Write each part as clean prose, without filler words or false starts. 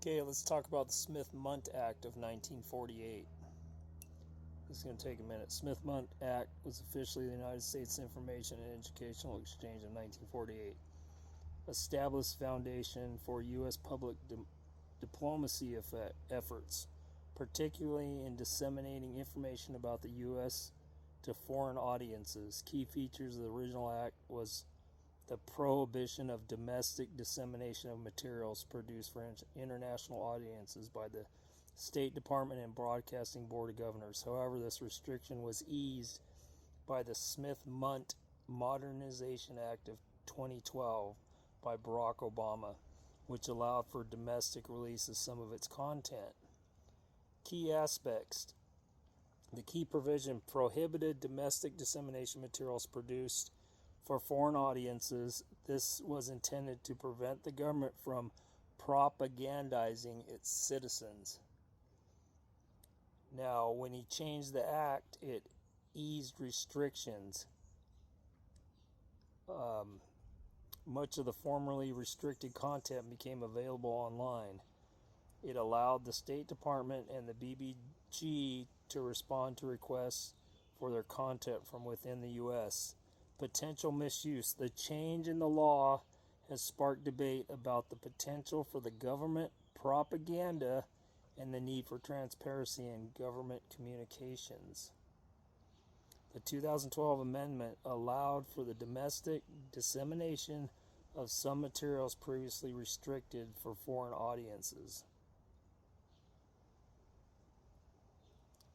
Okay, let's talk about the Smith-Mundt Act of 1948. This is going to take a minute. Smith-Mundt Act was officially the United States Information and Educational Exchange of 1948. Established foundation for U.S. public diplomacy efforts, particularly in disseminating information about the U.S. to foreign audiences. Key features of the original act was the prohibition of domestic dissemination of materials produced for international audiences by the State Department and Broadcasting Board of Governors. However, this restriction was eased by the Smith-Mundt Modernization Act of 2012 by Barack Obama, which allowed for domestic release of some of its content. Key aspects. The key provision prohibited domestic dissemination materials produced for foreign audiences. This was intended to prevent the government from propagandizing its citizens. Now, when he changed the act, it eased restrictions. Much of the formerly restricted content became available online. It allowed the State Department and the BBG to respond to requests for their content from within the U.S. Potential misuse. The change in the law has sparked debate about the potential for the government propaganda and the need for transparency in government communications. The 2012 amendment allowed for the domestic dissemination of some materials previously restricted for foreign audiences.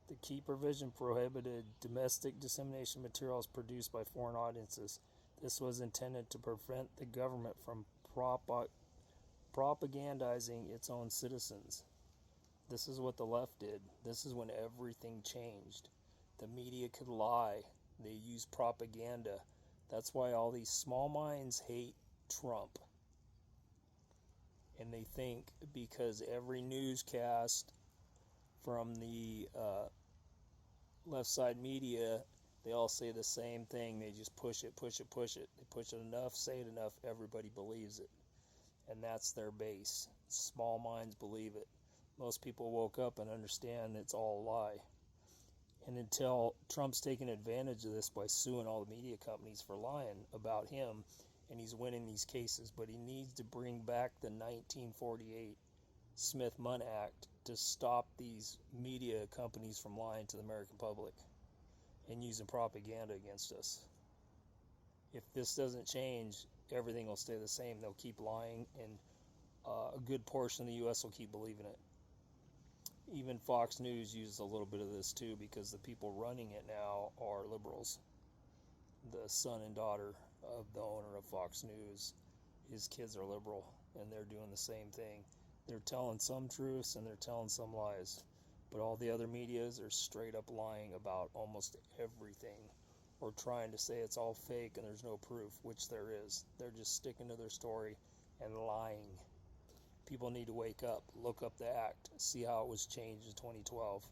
The key provision prohibited domestic dissemination of materials produced by foreign audiences. This was intended to prevent the government from propagandizing its own citizens. This is what the left did. This is when everything changed. The media could lie. They use propaganda. That's why all these small minds hate Trump. And they think because every newscast from the left side media, they all say the same thing. They just push it. They push it enough, say it enough, everybody believes it. And that's their base. Small minds believe it. Most people woke up and understand it's all a lie. And until Trump's taking advantage of this by suing all the media companies for lying about him, and he's winning these cases, but he needs to bring back the 1948 Smith-Mundt Act to stop these media companies from lying to the American public and using propaganda against us. If this doesn't change, everything will stay the same. They'll keep lying, and a good portion of the U.S. will keep believing it. Even Fox News uses a little bit of this too, because the people running it now are liberals. The son and daughter of the owner of Fox News, his kids are liberal, and they're doing the same thing. They're telling some truths and they're telling some lies, but all the other medias are straight up lying about almost everything, or trying to say it's all fake and there's no proof, which there is. They're just sticking to their story and lying. People need to wake up, look up the act, see how it was changed in 2012.